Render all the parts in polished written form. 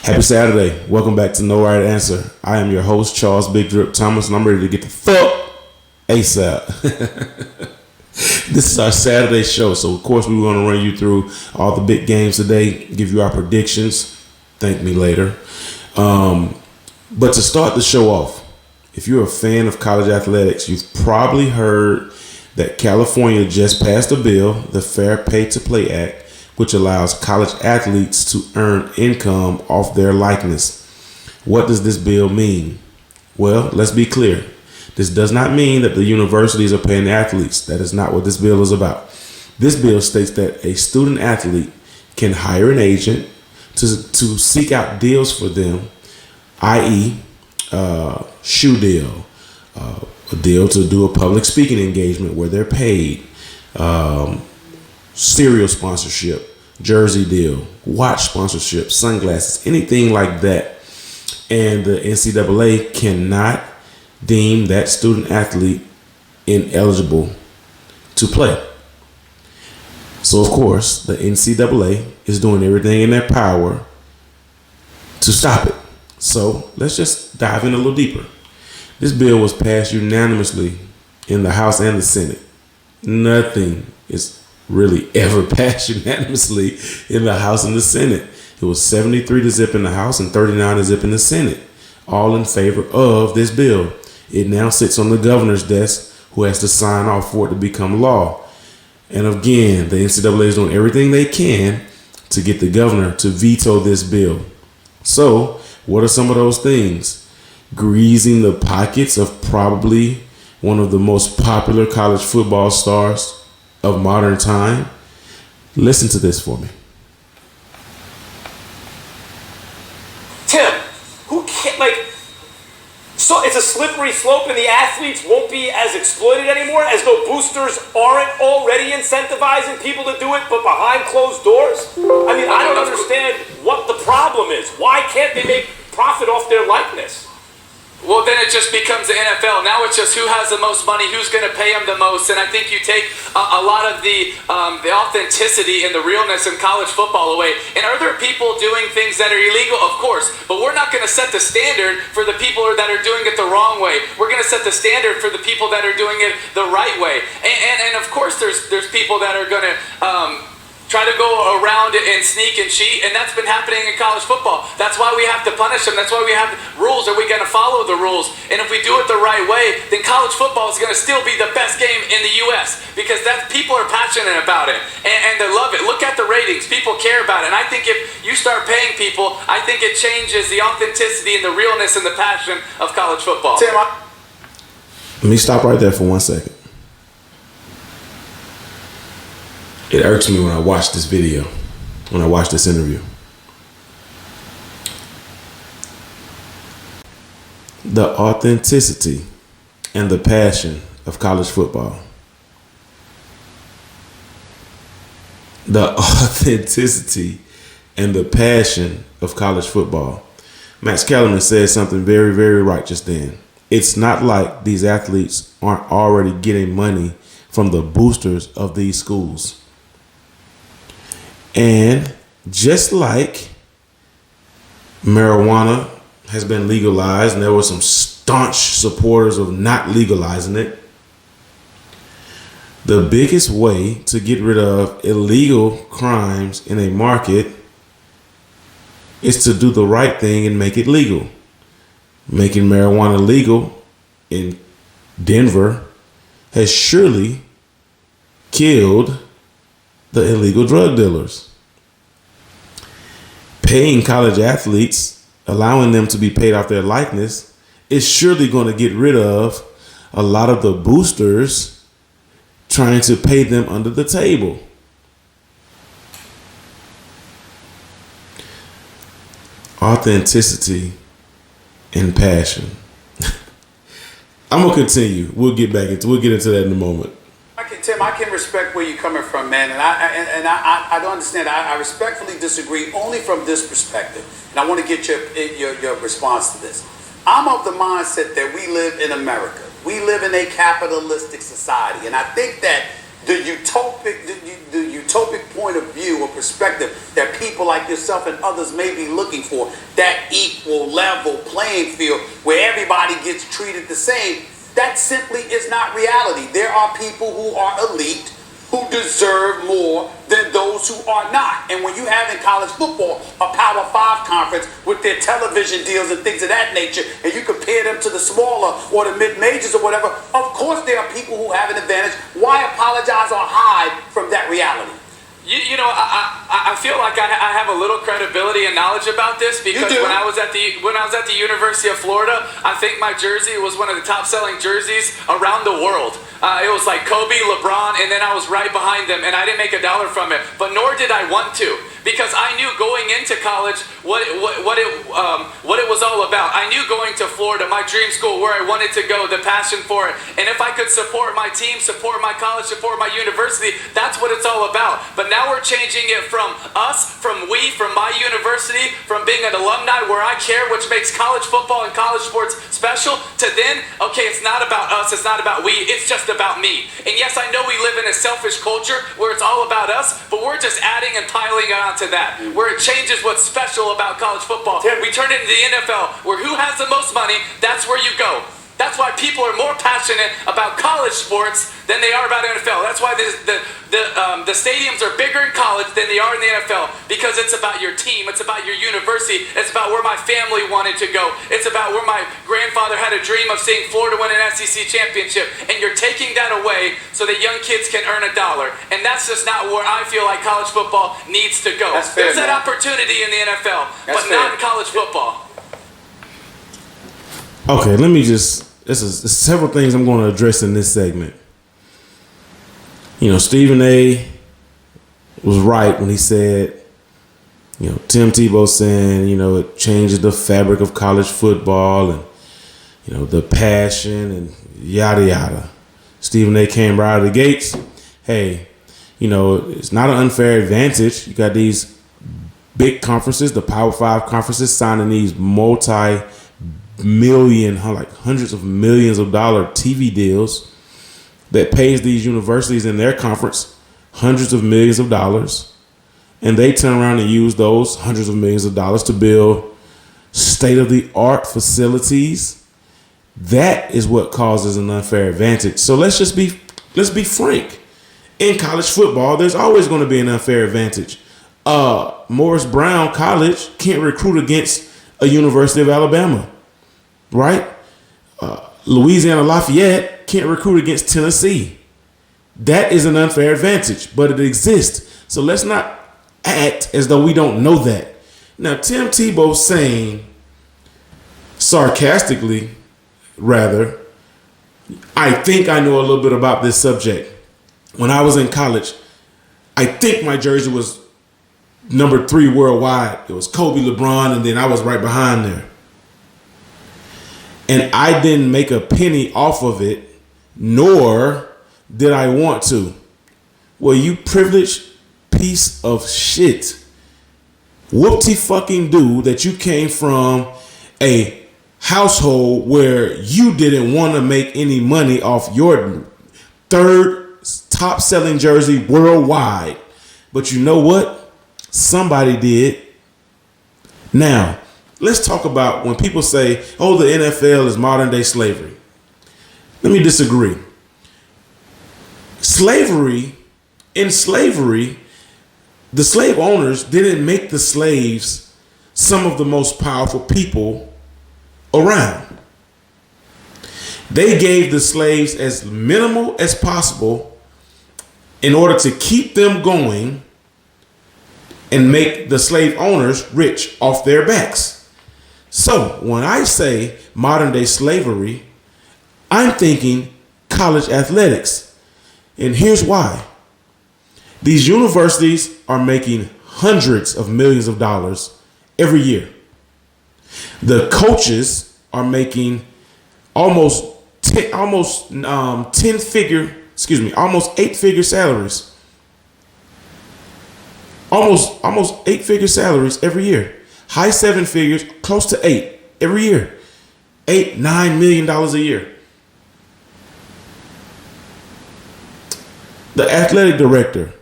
Happy Saturday. Welcome back to No Right Answer. I am your host, Charles Big Drip Thomas, and I'm ready to get the fuck ASAP. This is our Saturday show, so of course we're going to run you through all the big games today, give you our predictions. Thank me later. But to start the show off, if you're a fan of college athletics, you've probably heard that California just passed a bill, the Fair Pay to Play Act, which allows college athletes to earn income off their likeness. What does this bill mean? Well, let's be clear. This does not mean that the universities are paying the athletes. That is not what this bill is about. This bill states that a student athlete can hire an agent to seek out deals for them, i.e., shoe deal, a deal to do a public speaking engagement where they're paid, cereal sponsorship, jersey deal, watch sponsorship, sunglasses, anything like that. And the NCAA cannot deem that student athlete ineligible to play. So of course, the NCAA is doing everything in their power to stop it. So let's just dive in a little deeper. This bill was passed unanimously in the House and the Senate. Nothing is really ever passed unanimously in the House and the Senate. It was 73 to zip in the House and 39 to zip in the Senate, all in favor of this bill. It now sits on the governor's desk, who has to sign off for it to become law. And again, the NCAA is doing everything they can to get the governor to veto this bill. So, what are some of those things? Greasing the pockets of probably one of the most popular college football stars of modern time. Listen to this for me. Tim, who can't, so it's a slippery slope and the athletes won't be as exploited anymore, as though boosters aren't already incentivizing people to do it, but behind closed doors? I mean, I don't understand what the problem is. Why can't they make profit off their likeness? Well, then it just becomes the NFL. Now it's just who has the most money, who's going to pay them the most. And I think you take a lot of the authenticity and the realness in college football away. And are there people doing things that are illegal? Of course. But we're not going to set the standard for the people that are doing it the wrong way. We're going to set the standard for the people that are doing it the right way. And of course, there's people that are going to try to go around and sneak and cheat, and that's been happening in college football. That's why we have to punish them. That's why we have rules. Are we going to follow the rules? And if we do it the right way, then college football is going to still be the best game in the U.S. because people are passionate about it, and they love it. Look at the ratings. People care about it. And I think if you start paying people, I think it changes the authenticity and the realness and the passion of college football. Tim, let me stop right there for 1 second. It irks me when I watch this video, when I watch this interview. The authenticity and the passion of college football. The authenticity and the passion of college football. Max Kellerman said something very, very right just then. It's not like these athletes aren't already getting money from the boosters of these schools. And just like marijuana has been legalized, and there were some staunch supporters of not legalizing it, the biggest way to get rid of illegal crimes in a market is to do the right thing and make it legal. Making marijuana legal in Denver has surely killed the illegal drug dealers. Paying college athletes, allowing them to be paid off their likeness, is surely going to get rid of a lot of the boosters trying to pay them under the table. Authenticity and passion. I'm gonna continue. We'll get into that in a moment. Tim, I can respect where you're coming from, man, and I don't understand. I respectfully disagree only from this perspective, and I want to get your response to this. I'm of the mindset that we live in America. We live in a capitalistic society, and I think that the utopic utopic point of view or perspective that people like yourself and others may be looking for, that equal level playing field where everybody gets treated the same, that simply is not reality. There are people who are elite who deserve more than those who are not. And when you have in college football a Power 5 conference with their television deals and things of that nature, and you compare them to the smaller or the mid-majors or whatever, of course there are people who have an advantage. Why apologize or hide from that reality? You know, I feel like I have a little credibility and knowledge about this because when I was at the University of Florida, I think my jersey was one of the top selling jerseys around the world. It was like Kobe, LeBron, and then I was right behind them, and I didn't make a dollar from it. But nor did I want to, because I knew going into college what it was all about. I knew going to Florida, my dream school, where I wanted to go, the passion for it, and if I could support my team, support my college, support my university, that's what it's all about. But now we're changing it from us, from we, from my university, from being an alumni where I care, which makes college football and college sports special, to then, okay, it's not about us, it's not about we, it's just about me. And yes, I know we live in a selfish culture where it's all about us, but we're just adding and piling on to that, where it changes what's special about college football. We turn it into the NFL, where who has the most money, that's where you go. That's why people are more passionate about college sports than they are about NFL. That's why the stadiums are bigger in college than they are in the NFL, because it's about your team, it's about your university, it's about where my family wanted to go, it's about where my grandfather had a dream of seeing Florida win an SEC championship, and you're taking that away so that young kids can earn $1. And that's just not where I feel like college football needs to go. That's fair, There's that man. opportunity in the NFL, That's but fair. not in college football. Okay, let me just. There's several things I'm going to address in this segment. You know, Stephen A. was right when he said, you know, Tim Tebow saying, you know, it changes the fabric of college football and, you know, the passion and yada yada. Stephen A. came right out of the gates. Hey, you know, it's not an unfair advantage. You got these big conferences, the Power 5 conferences, signing these multi-million, like hundreds of millions of dollar TV deals that pays these universities in their conference hundreds of millions of dollars, and they turn around and use those hundreds of millions of dollars to build state-of-the-art facilities. That is what causes an unfair advantage. So let's be frank. In college football, there's always going to be an unfair advantage. Morris Brown College can't recruit against a University of Alabama. Right? Louisiana Lafayette can't recruit against Tennessee. That is an unfair advantage, but it exists. So let's not act as though we don't know that. Now, Tim Tebow saying, sarcastically, rather, I think I know a little bit about this subject. When I was in college, I think my jersey was number 3 worldwide. It was Kobe, LeBron, and then I was right behind there. And I didn't make a penny off of it, nor did I want to. Well, you privileged piece of shit. Whoop-de-fucking-do that you came from a household where you didn't want to make any money off your 3rd top-selling jersey worldwide. But you know what? Somebody did. Now, let's talk about when people say, oh, the NFL is modern day slavery. Let me disagree. In slavery, the slave owners didn't make the slaves some of the most powerful people around. They gave the slaves as minimal as possible in order to keep them going and make the slave owners rich off their backs. So when I say modern day slavery, I'm thinking college athletics. And here's why. These universities are making hundreds of millions of dollars every year. The coaches are making almost 8-figure salaries. Almost 8-figure salaries every year. High 7 figures, close to 8 every year. $8-9 million a year. The athletic director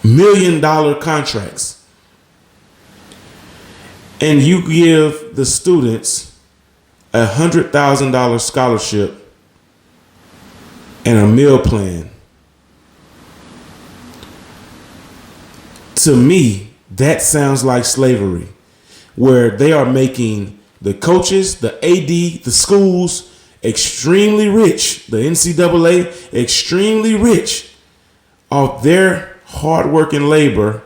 million contracts, and you give the students $100,000 scholarship and a meal plan. To me, that sounds like slavery, where they are making the coaches, the AD, the schools extremely rich, the NCAA extremely rich off their hardworking labor,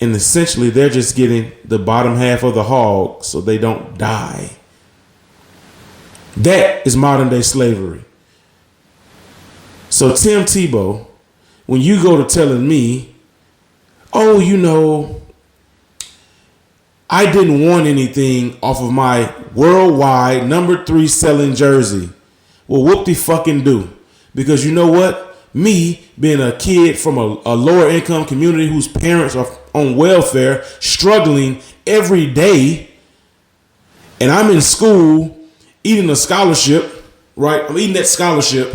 and essentially they're just getting the bottom half of the hog so they don't die. That is modern day slavery. So Tim Tebow, when you go to telling me, oh, you know, I didn't want anything off of my worldwide number 3 selling jersey. Well, whoop-de-fucking-do. Because you know what? Me, being a kid from a lower income community whose parents are on welfare, struggling every day, and I'm in school eating a scholarship, right? I'm eating that scholarship.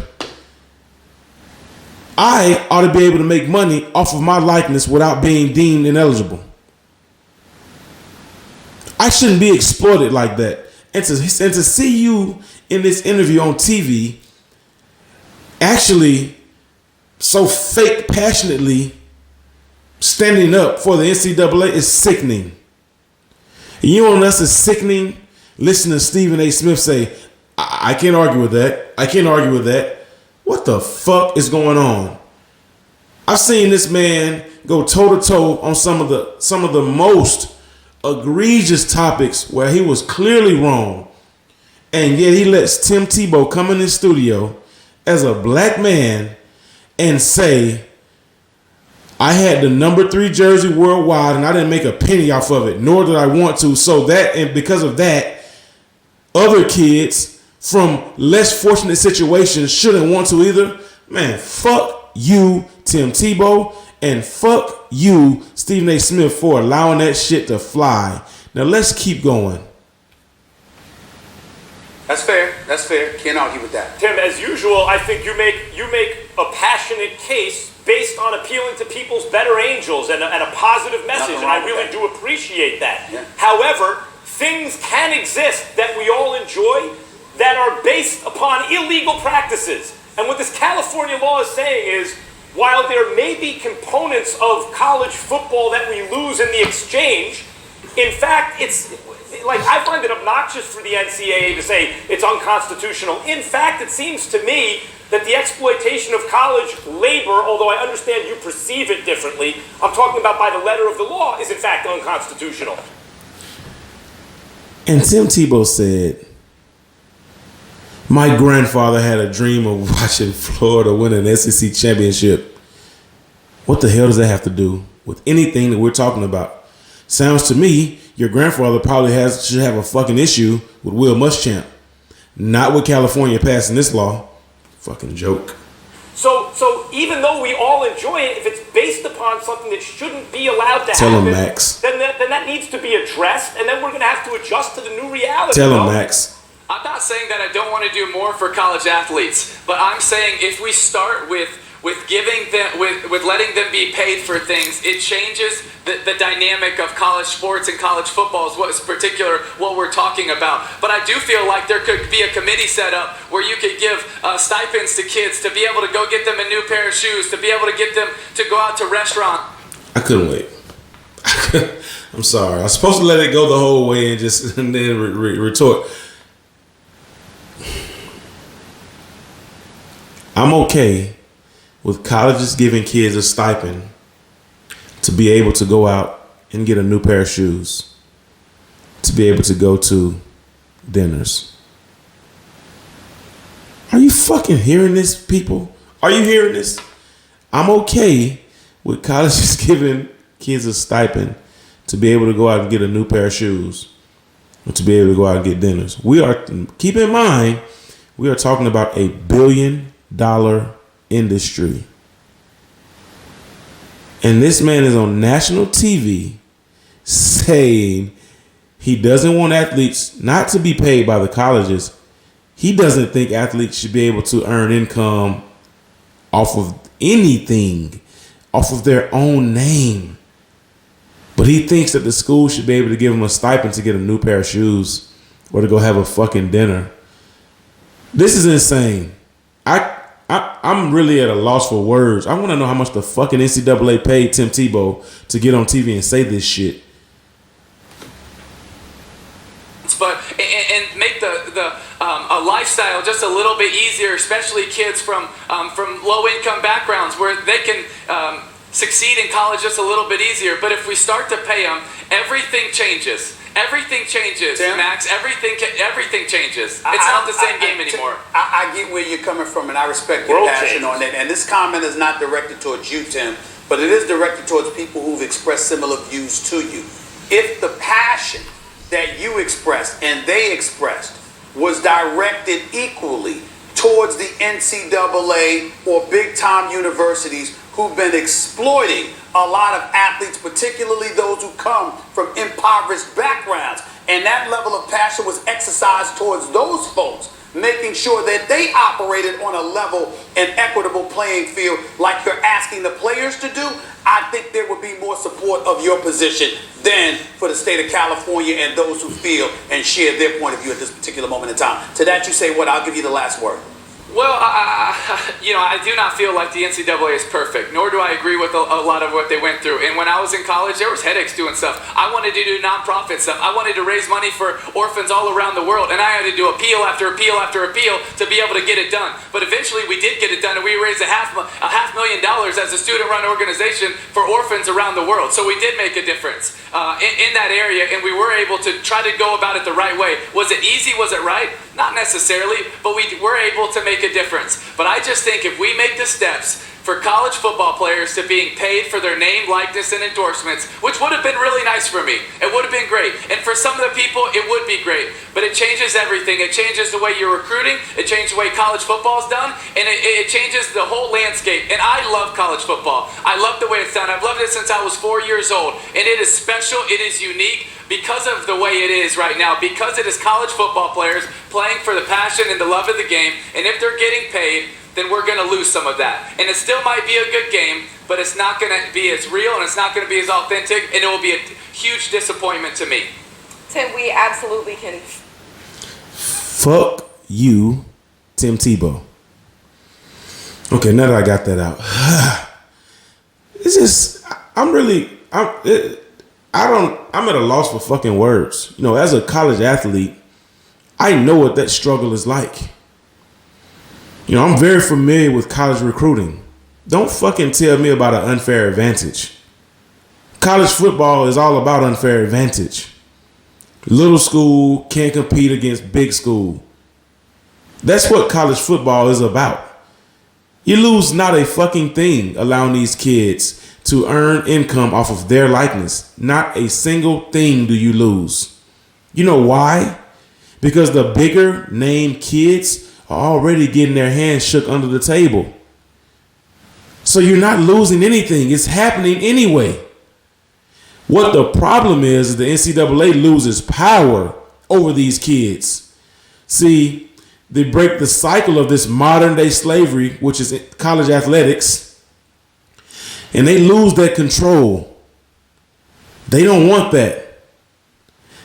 I ought to be able to make money off of my likeness without being deemed ineligible. I shouldn't be exploited like that. And to see you in this interview on TV actually so fake passionately standing up for the NCAA is sickening. And you know what else is sickening? Listen to Stephen A. Smith say, I can't argue with that. I can't argue with that. What the fuck is going on? I've seen this man go toe to toe on some of the most egregious topics where he was clearly wrong, and yet he lets Tim Tebow come in his studio as a black man and say, I had the number 3 jersey worldwide and I didn't make a penny off of it, nor did I want to. So that, and because of that, other kids from less fortunate situations shouldn't want to either. Man, fuck you, Tim Tebow, and fuck you, Stephen A. Smith, for allowing that shit to fly. Now let's keep going. That's fair. That's fair. Can't argue with that. Tim, as usual, I think you make a passionate case based on appealing to people's better angels and a positive message, and I really do appreciate that. Yeah. However, things can exist that we all enjoy that are based upon illegal practices. And what this California law is saying is, while there may be components of college football that we lose in the exchange, in fact, it's like, I find it obnoxious for the NCAA to say it's unconstitutional. In fact, it seems to me that the exploitation of college labor, although I understand you perceive it differently, I'm talking about by the letter of the law, is in fact unconstitutional. And Tim Tebow said, my grandfather had a dream of watching Florida win an SEC championship. What the hell does that have to do with anything that we're talking about? Sounds to me, your grandfather probably should have a fucking issue with Will Muschamp, not with California passing this law. Fucking joke. So even though we all enjoy it, if it's based upon something that shouldn't be allowed to Tell happen, him, Max. Then that needs to be addressed, and then we're going to have to adjust to the new reality. Tell him, Max. I'm not saying that I don't want to do more for college athletes, but I'm saying if we start with giving them, with letting them be paid for things, it changes the dynamic of college sports and college football is what's particular what we're talking about. But I do feel like there could be a committee set up where you could give stipends to kids to be able to go get them a new pair of shoes, to be able to get them to go out to restaurants. I couldn't wait. I'm sorry. I was supposed to let it go the whole way and then retort. I'm okay with colleges giving kids a stipend to be able to go out and get a new pair of shoes, to be able to go to dinners. Are you fucking hearing this, people? Are you hearing this? I'm okay with colleges giving kids a stipend to be able to go out and get a new pair of shoes, or to be able to go out and get dinners. Keep in mind, we are talking about $1 billion industry. And this man is on national TV saying he doesn't want athletes not to be paid by the colleges. He doesn't think athletes should be able to earn income off of anything off of their own name. But he thinks that the school should be able to give him a stipend to get a new pair of shoes or to go have a fucking dinner. This is insane. I'm really at a loss for words. I want to know how much the fucking NCAA paid Tim Tebow to get on TV and say this shit. But and make the a lifestyle just a little bit easier, especially kids from low income backgrounds where they can succeed in college just a little bit easier. But if we start to pay them, everything changes. Everything changes, Tim? Max. Everything changes. It's not the same game anymore. I get where you're coming from, and I respect your passion on that. And this comment is not directed towards you, Tim, but it is directed towards people who've expressed similar views to you. If the passion that you expressed and they expressed was directed equally towards the NCAA or big-time universities who've been exploiting a lot of athletes, particularly those who come from impoverished backgrounds, and that level of passion was exercised towards those folks, making sure that they operated on a level and equitable playing field like you're asking the players to do, I think there would be more support of your position than for the state of California and those who feel and share their point of view at this particular moment in time. To that you say what? I'll give you the last word. Well, I do not feel like the NCAA is perfect, nor do I agree with a lot of what they went through. And when I was in college, there was headaches doing stuff. I wanted to do nonprofit stuff. I wanted to raise money for orphans all around the world, and I had to do appeal after appeal after appeal to be able to get it done. But eventually, we did get it done, and we raised $500,000 as a student-run organization for orphans around the world. So we did make a difference in that area, and we were able to try to go about it the right way. Was it easy? Was it right? Not necessarily, but we were able to make a difference. But I just think if we make the steps for college football players to being paid for their name, likeness, and endorsements, which would have been really nice for me. It would have been great. And for some of the people, it would be great. But it changes everything. It changes the way you're recruiting. It changes the way college football is done. And it changes the whole landscape. And I love college football. I love the way it's done. I've loved it since I was 4 years old. And it is special. It is unique because of the way it is right now. Because it is college football players playing for the passion and the love of the game. And if they're getting paid, then we're going to lose some of that. And it still might be a good game, but it's not going to be as real and it's not going to be as authentic, and it will be a huge disappointment to me. Tim, we absolutely can. Fuck you, Tim Tebow. Okay, now that I got that out. It's just, I'm at a loss for fucking words. You know, as a college athlete, I know what that struggle is like. You know, I'm very familiar with college recruiting. Don't fucking tell me about an unfair advantage. College football is all about unfair advantage. Little school can't compete against big school. That's what college football is about. You lose not a fucking thing allowing these kids to earn income off of their likeness. Not a single thing do you lose. You know why? Because the bigger name kids are already getting their hands shook under the table. So you're not losing anything. It's happening anyway. What the problem is the NCAA loses power over these kids. See, they break the cycle of this modern day slavery, which is college athletics, and they lose that control. They don't want that.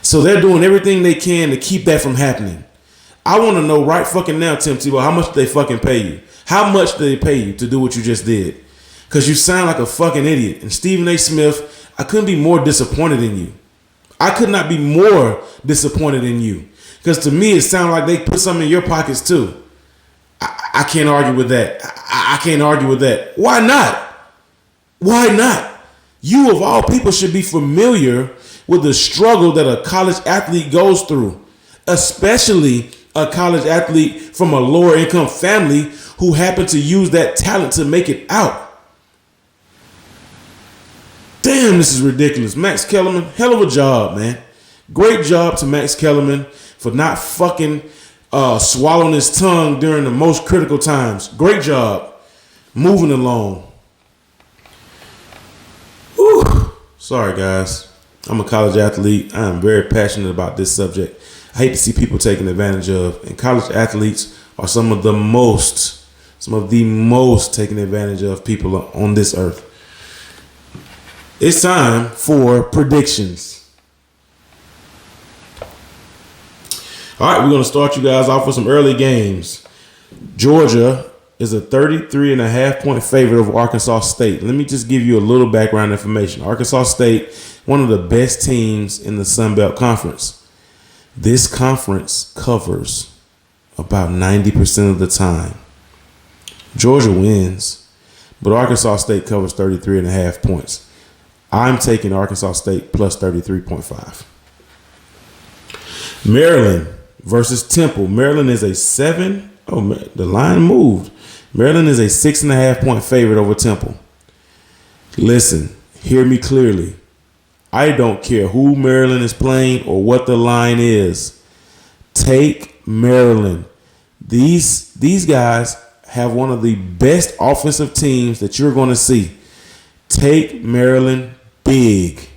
So they're doing everything they can to keep that from happening. I want to know right fucking now, Tim Tebow, how much do they fucking pay you? How much do they pay you to do what you just did? Because you sound like a fucking idiot. And Stephen A. Smith, I couldn't be more disappointed in you. I could not be more disappointed in you. Because to me, it sounded like they put something in your pockets too. I can't argue with that. I can't argue with that. Why not? Why not? You of all people should be familiar with the struggle that a college athlete goes through, especially a college athlete from a lower income family who happened to use that talent to make it out. Damn, this is ridiculous. Max Kellerman, hell of a job, man. Great job to Max Kellerman for not fucking swallowing his tongue during the most critical times. Great job. Moving along. Whew. Sorry, guys. I'm a college athlete. I am very passionate about this subject. I hate to see people taken advantage of. And college athletes are some of the most taken advantage of people on this earth. It's time for predictions. All right, we're going to start you guys off with some early games. Georgia is a 33.5-point favorite over Arkansas State. Let me just give you a little background information. Arkansas State, one of the best teams in the Sun Belt Conference. This conference covers about 90% of the time. Georgia wins, but Arkansas State covers 33.5 points. I'm taking Arkansas State plus 33.5. Maryland versus Temple. Maryland is a 7. Oh, the line moved. Maryland is a 6.5-point favorite over Temple. Listen, hear me clearly. I don't care who Maryland is playing or what the line is. Take Maryland. These guys have one of the best offensive teams that you're going to see. Take Maryland big.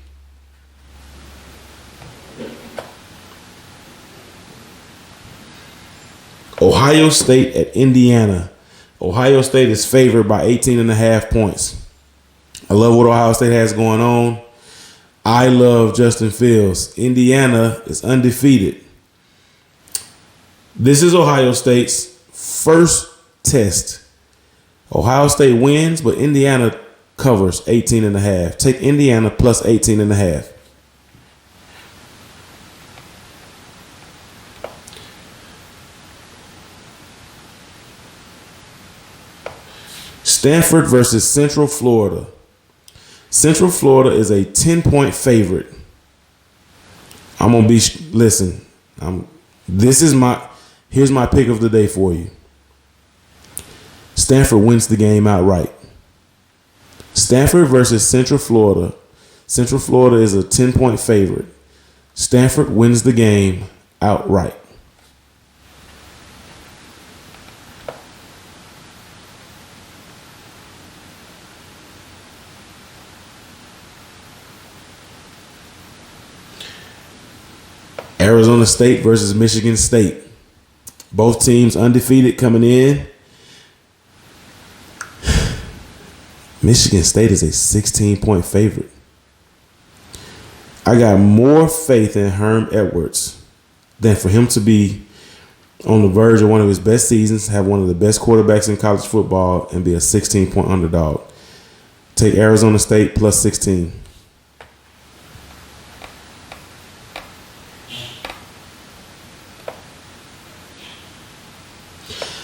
Ohio State at Indiana. Ohio State is favored by 18.5 points. I love what Ohio State has going on. I love Justin Fields. Indiana is undefeated. This is Ohio State's first test. Ohio State wins, but Indiana covers 18.5. Take Indiana plus 18.5. Stanford versus Central Florida. Central Florida is a 10-point favorite. I'm gonna be listen. Here's my pick of the day for you. Stanford wins the game outright. Stanford versus Central Florida. Central Florida is a 10-point favorite. Stanford wins the game outright. Arizona State versus Michigan State. Both teams undefeated coming in. Michigan State is a 16-point favorite. I got more faith in Herm Edwards than for him to be on the verge of one of his best seasons, have one of the best quarterbacks in college football, and be a 16-point underdog. Take Arizona State plus 16.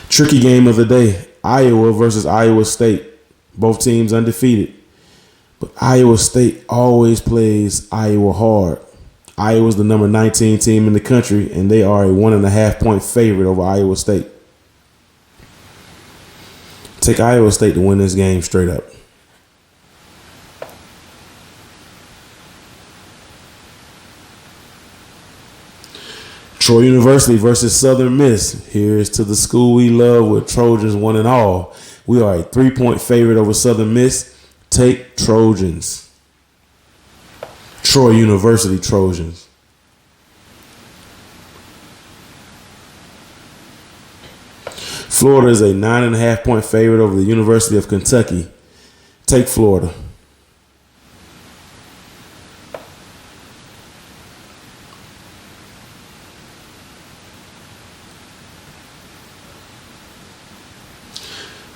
Tricky game of the day, Iowa versus Iowa State. Both teams undefeated. But Iowa State always plays Iowa hard. Iowa's the number 19 team in the country, and they are a 1.5-point favorite over Iowa State. Take Iowa State to win this game straight up. Troy University versus Southern Miss. Here's to the school we love with Trojans one and all. We are a 3-point favorite over Southern Miss. Take Trojans. Troy University Trojans. Florida is a 9.5-point favorite over the University of Kentucky. Take Florida.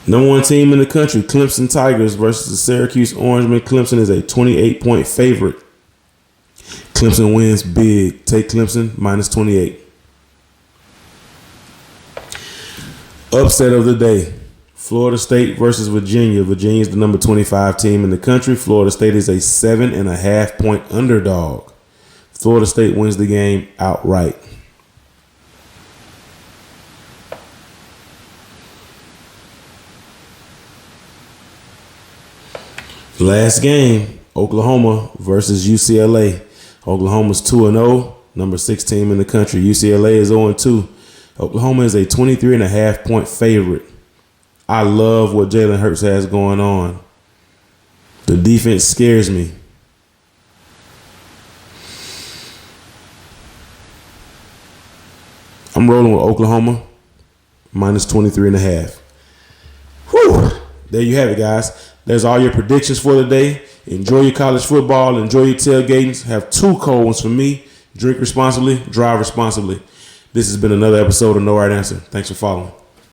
Number 1 team in the country, Clemson Tigers versus the Syracuse Orangemen. Clemson is a 28-point favorite. Clemson wins big. Take Clemson minus 28. Upset of the day, Florida State versus Virginia. Virginia is the number 25 team in the country. Florida State is a 7.5-point underdog. Florida State wins the game outright. Last game, Oklahoma versus UCLA. Oklahoma's 2-0, number 6 team in the country. UCLA is 0-2. Oklahoma is a 23.5-point favorite. I love what Jalen Hurts has going on. The defense scares me. I'm rolling with Oklahoma minus 23.5. Whew. there you have it, guys. There's all your predictions for the day. Enjoy your college football. Enjoy your tailgating. Have 2 cold ones for me. Drink responsibly. Drive responsibly. This has been another episode of No Right Answer. Thanks for following.